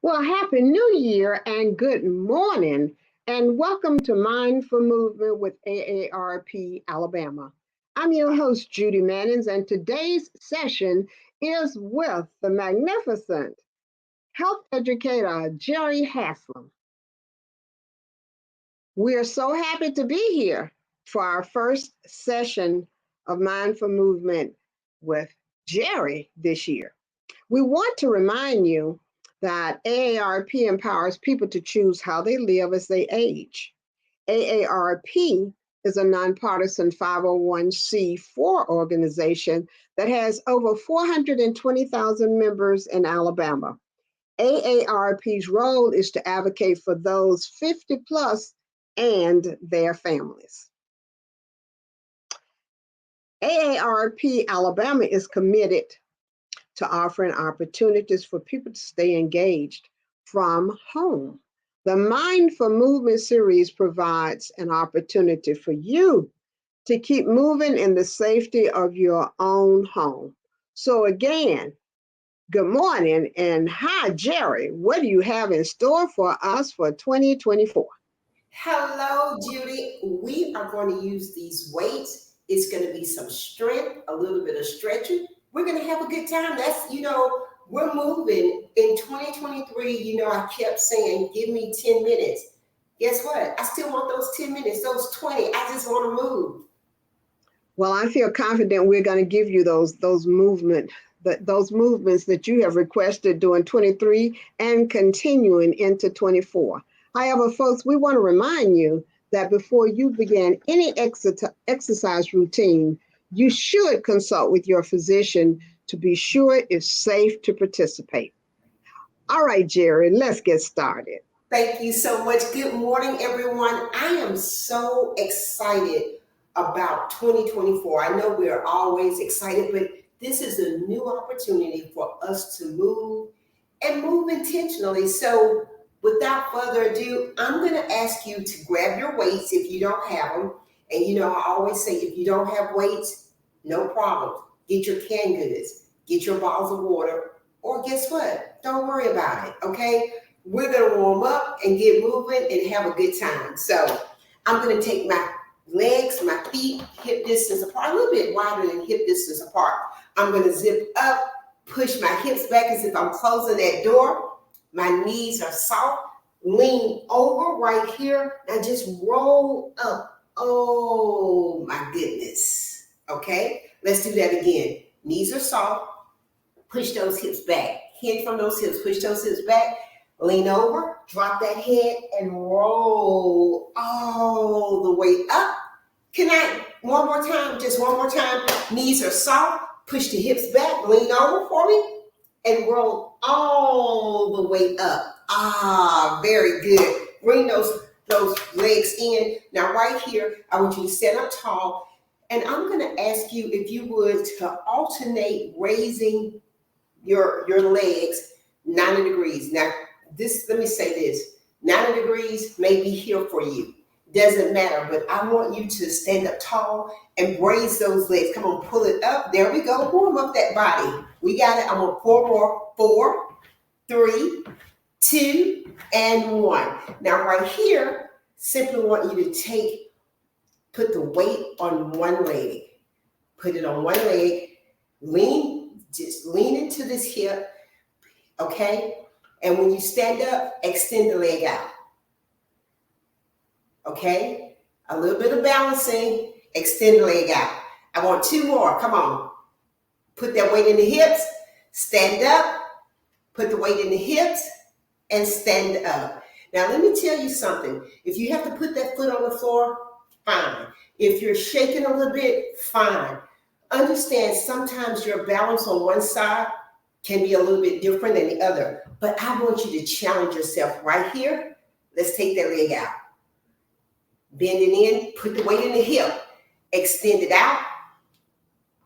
Well, Happy New Year and good morning, and welcome to Mindful Movement with AARP Alabama. I'm your host, Judy Mannings, and today's session is with the magnificent health educator, Jerry Haslam. We are so happy to be here for our first session of Mindful Movement with Jerry this year. We want to remind you that AARP empowers people to choose how they live as they age. AARP is a nonpartisan 501c4 organization that has over 420,000 members in Alabama. AARP's role is to advocate for those 50 plus and their families. AARP Alabama is committed to offering opportunities for people to stay engaged from home. The Mindful Movement series provides an opportunity for you to keep moving in the safety of your own home. So, again, good morning and hi, Jerry. What do you have in store for us for 2024? Hello, Judy. We are going to use these weights. It's going to be some strength, a little bit of stretching. We're going to have a good time. We're moving in 2023. I kept saying, give me 10 minutes. Guess what? I still want those 10 minutes, those 20. I just want to move. Well, I feel confident we're going to give you those movements that you have requested during 23 and continuing into 24. However, folks, we want to remind you that before you begin any exercise routine, you should consult with your physician to be sure it's safe to participate. All right, Jerry, let's get started. Thank you so much. Good morning, everyone. I am so excited about 2024. I know we're always excited, but this is a new opportunity for us to move and move intentionally. So, without further ado, I'm going to ask you to grab your weights if you don't have them. And I always say if you don't have weights, no problem. Get your canned goods, get your bottles of water, or guess what? Don't worry about it, okay? We're going to warm up and get moving and have a good time. So I'm going to take my legs, my feet, hip distance apart, a little bit wider than hip distance apart. I'm going to zip up, push my hips back as if I'm closing that door. My knees are soft. Lean over right here. Now just roll up. Oh my goodness. Okay, let's do that again. Knees are soft. Push those hips back. Hinge from those hips. Push those hips back. Lean over, drop that head, and roll all the way up. Can I, one more time, just one more time. Knees are soft. Push the hips back. Lean over for me and roll all the way up. Ah, very good. Bring those legs in. Now, right here, I want you to stand up tall. And I'm going to ask you if you would to alternate raising your legs 90 degrees. Now, let me say this, 90 degrees may be here for you. Doesn't matter, but I want you to stand up tall and raise those legs. Come on, pull it up. There we go. Warm up that body. We got it. I'm going to 4 more. 4, 3, 2, and 1. Now, right here, simply want you to put the weight on one leg. Put it on one leg. Just lean into this hip. Okay? And when you stand up, extend the leg out. Okay? A little bit of balancing, extend the leg out. I want 2 more. Come on. Put that weight in the hips, stand up, put the weight in the hips, and stand up. Now, let me tell you something. If you have to put that foot on the floor, fine. If you're shaking a little bit, fine. Understand sometimes your balance on one side can be a little bit different than the other. But I want you to challenge yourself right here. Let's take that leg out. Bend it in, put the weight in the hip. Extend it out.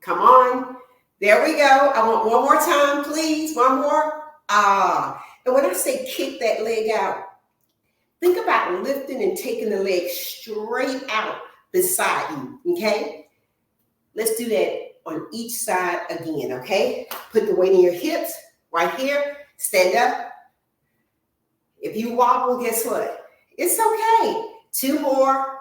Come on. There we go. I want one more time, please. One more. And when I say kick that leg out, think about lifting and taking the leg straight out beside you, okay? Let's do that on each side again, okay? Put the weight in your hips right here. Stand up. If you wobble, guess what? It's okay. 2 more.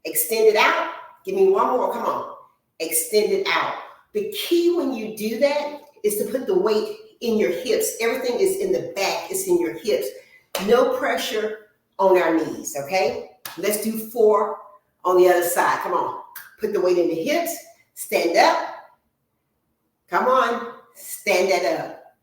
Extend it out. Give me 1 more. Come on. Extend it out. The key when you do that is to put the weight in your hips. Everything is in the back. It's in your hips. No pressure on our knees, okay? Let's do 4 on the other side. Come on. Put the weight in the hips. Stand up. Come on. Stand that up.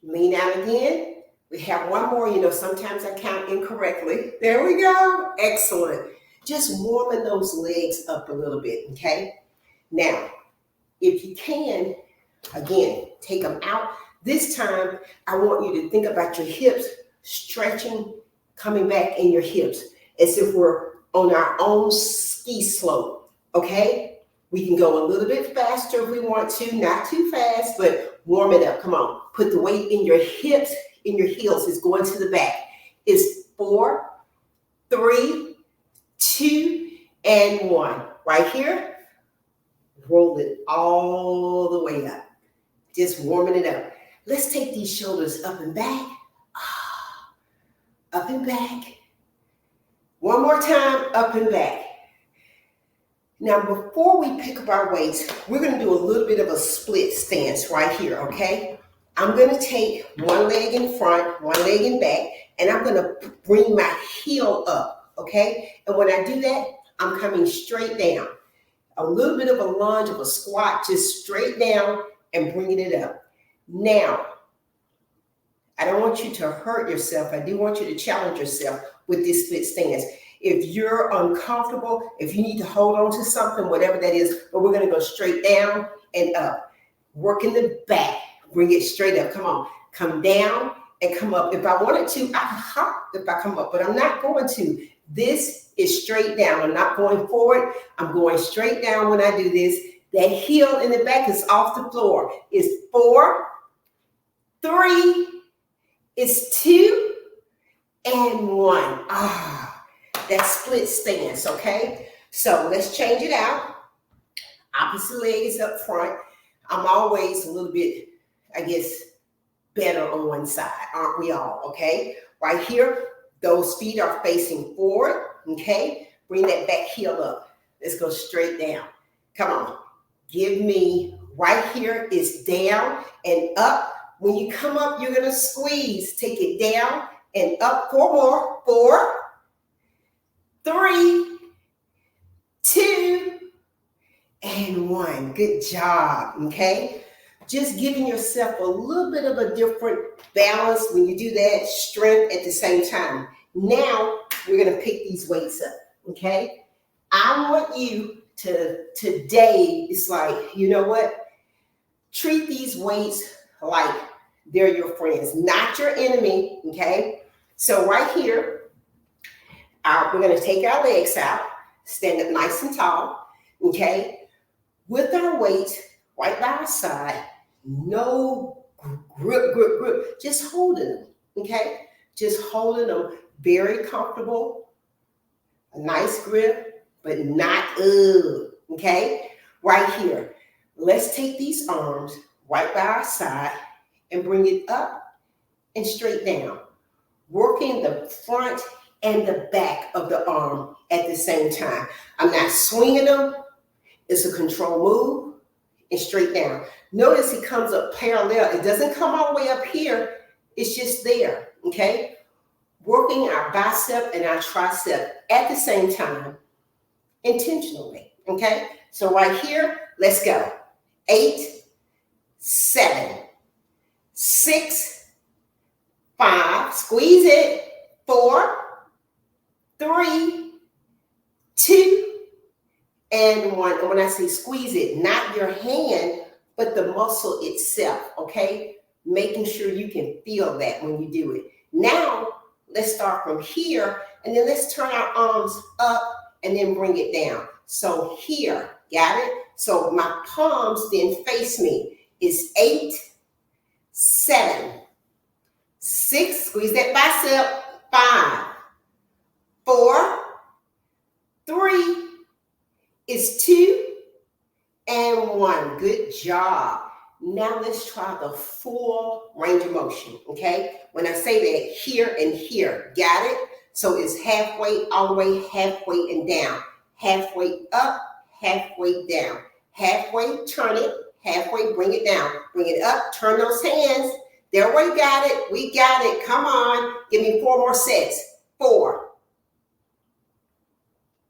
Lean out again. We have 1 more. You know, sometimes I count incorrectly. There we go. Excellent. Just warming those legs up a little bit, okay? Now, if you can, again, take them out. This time, I want you to think about your hips stretching, coming back in your hips as if we're on our own ski slope, okay? We can go a little bit faster if we want to, not too fast, but warm it up. Come on. Put the weight in your hips, in your heels. It's going to the back. It's 4, 3, 2, and 1. Right here. Roll it all the way up. Just warming it up. Let's take these shoulders up and back. Up and back. 1 more time, up and back. Now, before we pick up our weights, we're going to do a little bit of a split stance right here, okay? I'm going to take 1 leg in front, 1 leg in back, and I'm going to bring my heel up, okay? And when I do that, I'm coming straight down. A little bit of a lunge, of a squat, just straight down and bringing it up. Now, I don't want you to hurt yourself. I do want you to challenge yourself with this split stance. If you're uncomfortable, if you need to hold on to something, whatever that is, but we're going to go straight down and up. Work in the back. Bring it straight up. Come on. Come down and come up. If I wanted to, I could hop if I come up, but I'm not going to. This is straight down. I'm not going forward. I'm going straight down when I do this. That heel in the back is off the floor. It's 4, 3, it's 2, and 1. That split stance, okay? So let's change it out. Opposite leg is up front. I'm always a little bit, I guess, better on one side, aren't we all, okay? Right here, those feet are facing forward, okay? Bring that back heel up. Let's go straight down. Come on. Give me, right here is down and up. When you come up, you're going to squeeze. Take it down and up. 4 more. 4, 3, 2, and 1. Good job, okay? Just giving yourself a little bit of a different balance when you do that, strength at the same time. Now, we're going to pick these weights up, okay? I want you to, today, it's like, you know what? Treat these weights like they're your friends, not your enemy, okay? So right here, we're going to take our legs out, stand up nice and tall, okay? With our weights right by our side, no grip, just holding them, okay? Just holding them, very comfortable, a nice grip, but not, okay? Right here, let's take these arms right by our side and bring it up and straight down, working the front and the back of the arm at the same time. I'm not swinging them. It's a control move and straight down. Notice it comes up parallel. It doesn't come all the way up here. It's just there, okay? Working our bicep and our tricep at the same time, intentionally, okay? So right here, let's go. 8, 7, 6, 5, squeeze it, 4, 3, 2, and 1. And when I say squeeze it, not your hand, but the muscle itself, okay? Making sure you can feel that when you do it. Now, let's start from here, and then let's turn our arms up and then bring it down. So here, got it? So my palms then face me. It's 8, 7, 6, squeeze that bicep, 5, 4, 3, it's 2, and 1. Good job. Now let's try the full range of motion, okay? When I say that, here and here, got it? So it's halfway, all the way, halfway and down. Halfway up, halfway down. Halfway, turn it, halfway, bring it down. Bring it up, turn those hands. There we got it, we got it. Come on, give me 4 more sets. 4,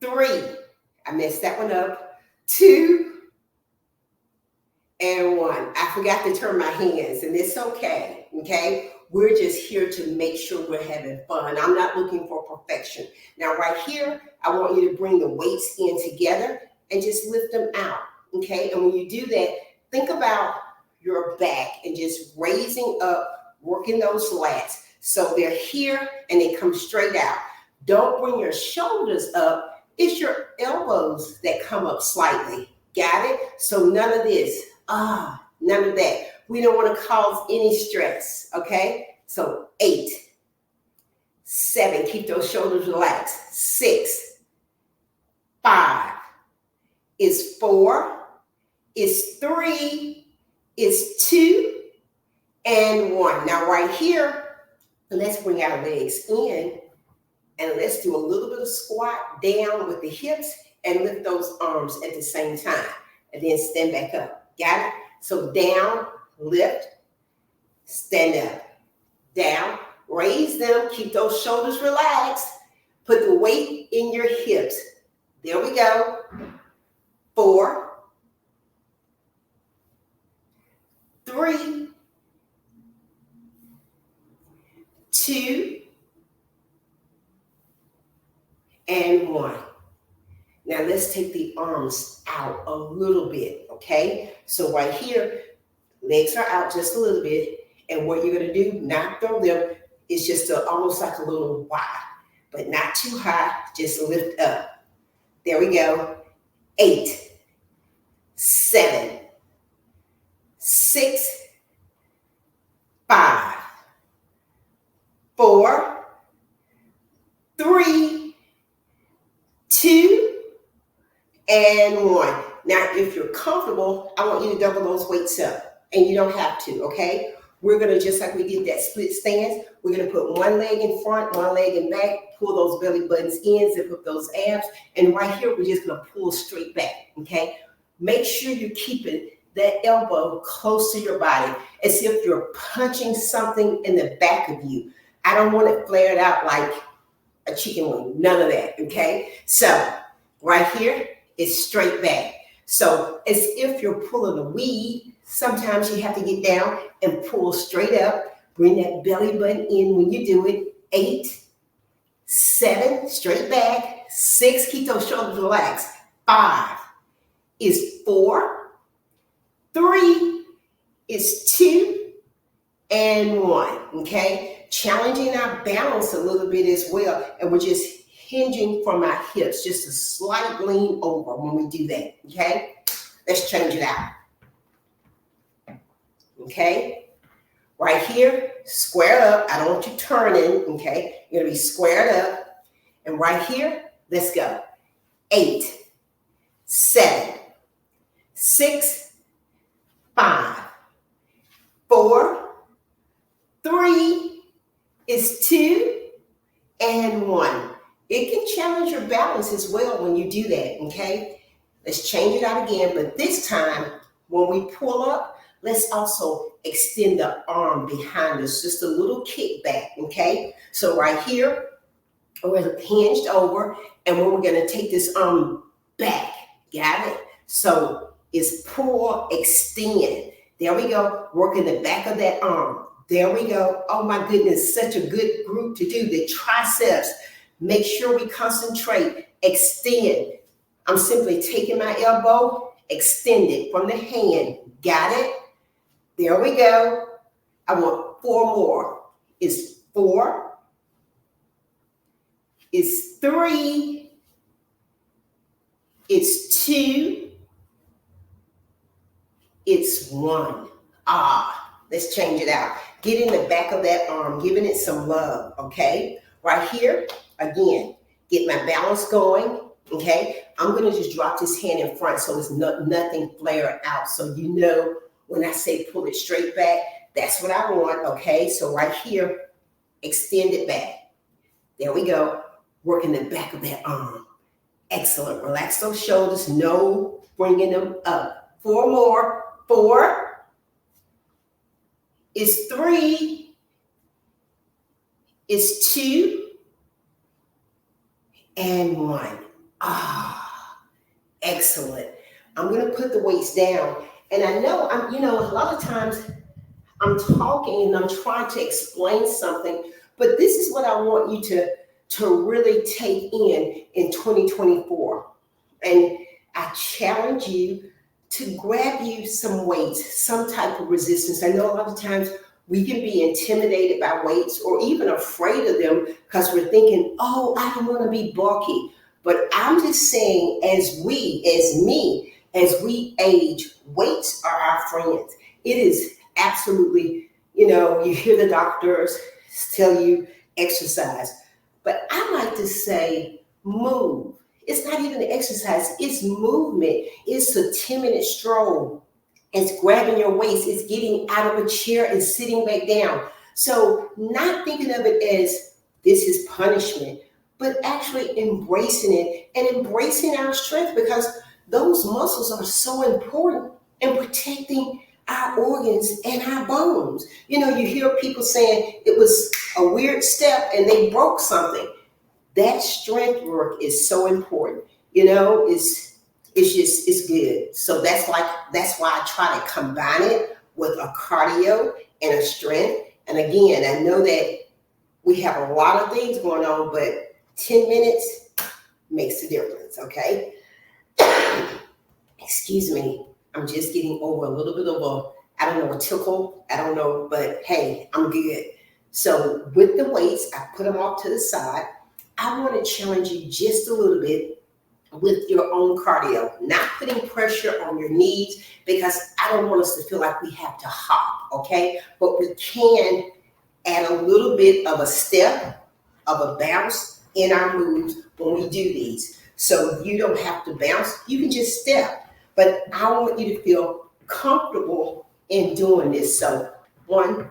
3, I messed that one up. 2, and 1. I forgot to turn my hands, and it's okay, okay? We're just here to make sure we're having fun. I'm not looking for perfection. Now, right here, I want you to bring the weights in together and just lift them out, okay? And when you do that, think about your back and just raising up, working those lats. So they're here and they come straight out. Don't bring your shoulders up. It's your elbows that come up slightly. Got it? So none of this. None of that. We don't want to cause any stress, okay? So 8, 7, keep those shoulders relaxed. 6, 5, is 4, is 3, is 2, and 1. Now right here, let's bring our legs in and let's do a little bit of squat down with the hips and lift those arms at the same time. And then stand back up. Got it? So down, lift, stand up, down, raise them, keep those shoulders relaxed, put the weight in your hips. There we go. 4, 3, 2, and 1. Now let's take the arms out a little bit, okay? So right here, legs are out just a little bit. And what you're gonna do, not throw them, it's just almost like a little Y, but not too high, just lift up. There we go. 8, 7, 6, 5, 4, 3, 2, and 1. Now, if you're comfortable, I want you to double those weights up, and you don't have to, okay? We're gonna, just like we did that split stance, we're gonna put one leg in front, one leg in back, pull those belly buttons in, zip up those abs, and right here, we're just gonna pull straight back, okay? Make sure you're keeping that elbow close to your body, as if you're punching something in the back of you. I don't want it flared out like a chicken wing, none of that, okay? So, right here, is straight back. So as if you're pulling a weed, sometimes you have to get down and pull straight up. Bring that belly button in when you do it. 8, 7, straight back. 6, keep those shoulders relaxed. 5 is 4. 3 is 2. And 1, okay? Challenging our balance a little bit as well. And we're just hinging from our hips, just a slight lean over when we do that, okay? Let's change it out. Okay? Right here, square up. I don't want you turning, okay? You're gonna be squared up. And right here, let's go. 8, 7, 6, 5, 4, 3 is 2, and 1. It can challenge your balance as well when you do that, okay? Let's change it out again, but this time, when we pull up, let's also extend the arm behind us, just a little kickback, okay? So right here, we're hinged over, and we're gonna take this arm back, got it? So it's pull, extend. There we go, working the back of that arm. There we go. Oh my goodness, such a good group to do. The triceps. Make sure we concentrate, extend. I'm simply taking my elbow, extend it from the hand. Got it? There we go. I want 4 more. It's 4. It's 3. It's 2. It's 1. Let's change it out. Get in the back of that arm, giving it some love, okay? Right here, again, get my balance going, okay? I'm gonna just drop this hand in front so it's nothing flare out, so you know When I say pull it straight back, that's what I want, okay? So right here, extend it back. There we go. Working the back of that arm. Excellent. Relax those shoulders. No bringing them up. 4 more. 4 is 3 is 2 and 1. Excellent. I'm going to put the weights down. And I know a lot of times I'm talking and I'm trying to explain something, but this is what I want you to really take in 2024. And I challenge you to grab you some weights, some type of resistance. I know a lot of times we can be intimidated by weights or even afraid of them because we're thinking, oh, I don't want to be bulky. But I'm just saying, as we age, weights are our friends. It is absolutely, you hear the doctors tell you exercise. But I like to say move. It's not even an exercise, it's movement. It's a 10-minute stroll. It's grabbing your waist. It's getting out of a chair and sitting back down. So not thinking of it as this is punishment, but actually embracing it and embracing our strength, because those muscles are so important in protecting our organs and our bones. You hear people saying it was a weird step and they broke something. That strength work is so important. It's good. So that's why I try to combine it with a cardio and a strength. And again, I know that we have a lot of things going on, but 10 minutes makes a difference, okay? Excuse me. I'm just getting over a little bit of a tickle. I don't know, but hey, I'm good. So with the weights, I put them off to the side. I want to challenge you just a little bit with your own cardio, not putting pressure on your knees, because I don't want us to feel like we have to hop, okay? But we can add a little bit of a step, of a bounce in our moves when we do these. So you don't have to bounce, you can just step. But I want you to feel comfortable in doing this. So one,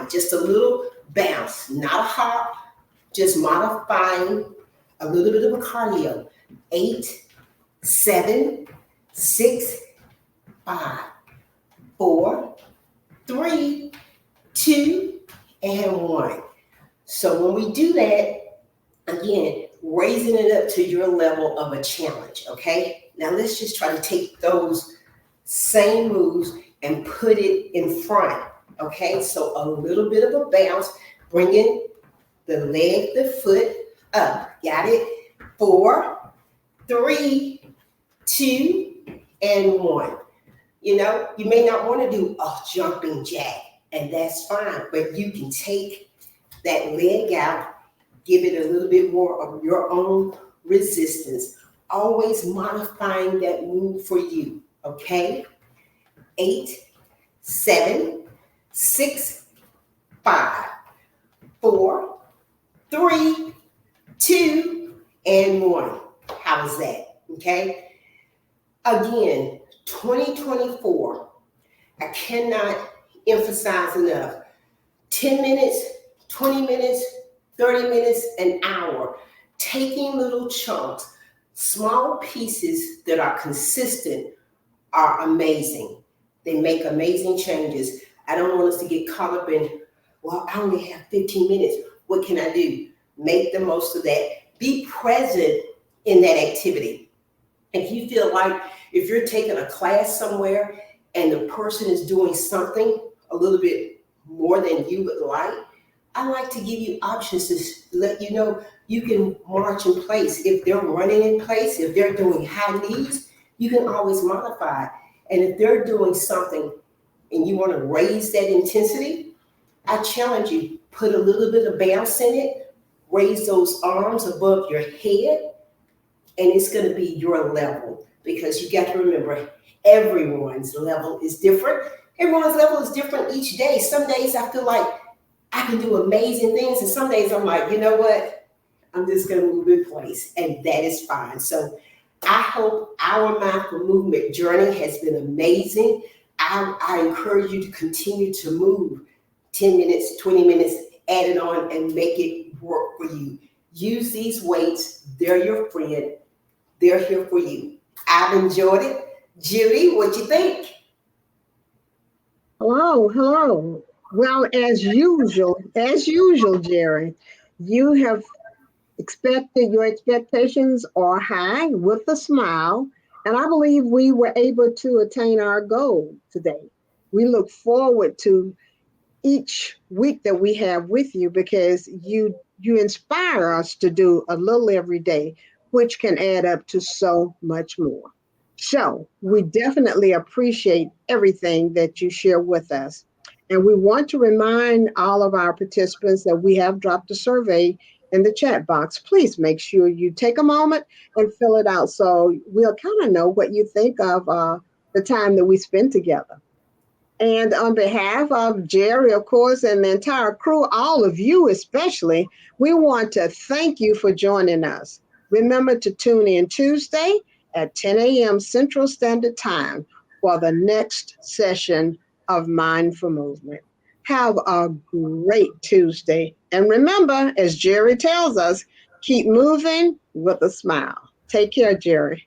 just a little bounce, not a hop, just modifying a little bit of a cardio. 8, 7, 6, 5, 4, 3, 2, and 1. So when we do that, again, raising it up to your level of a challenge, okay? Now let's just try to take those same moves and put it in front, okay? So a little bit of a bounce, bringing the leg, the foot up. Got it? 4, 3, 2, and 1. You may not want to do a jumping jack, and that's fine, but you can take that leg out, give it a little bit more of your own resistance, always modifying that move for you, okay? 8, 7, 6, 5, 4, 3, 2, and 1. How is that? Okay. Again, 2024, I cannot emphasize enough. 10 minutes, 20 minutes, 30 minutes, an hour. Taking little chunks, small pieces that are consistent are amazing. They make amazing changes. I don't want us to get caught up in, well, I only have 15 minutes. What can I do? Make the most of that. Be present in that activity. If you feel like if you're taking a class somewhere and the person is doing something a little bit more than you would like, I like to give you options to let you know you can march in place. If they're running in place, if they're doing high knees, you can always modify. And if they're doing something and you want to raise that intensity, I challenge you, put a little bit of bounce in it, raise those arms above your head, and it's going to be your level, because you got to remember, everyone's level is different. Everyone's level is different each day. Some days I feel like I can do amazing things, and some days I'm like, you know what? I'm just going to move in place, and that is fine. So I hope our mindful movement journey has been amazing. I encourage you to continue to move 10 minutes, 20 minutes, add it on and make it work for you. Use these weights. They're your friend. They're here for you. I've enjoyed it. Judy, what you think? Hello, hello. Well, as usual, Jerry, you have your expectations are high with a smile, and I believe we were able to attain our goal today. We look forward to each week that we have with you because you inspire us to do a little every day, which can add up to so much more. So we definitely appreciate everything that you share with us. And we want to remind all of our participants that we have dropped a survey in the chat box. Please make sure you take a moment and fill it out so we'll kind of know what you think of the time that we spend together. And on behalf of Jerry, of course, and the entire crew, all of you especially, we want to thank you for joining us. Remember to tune in Tuesday at 10 a.m. Central Standard Time for the next session of Mindful Movement. Have a great Tuesday. And remember, as Jerry tells us, keep moving with a smile. Take care, Jerry.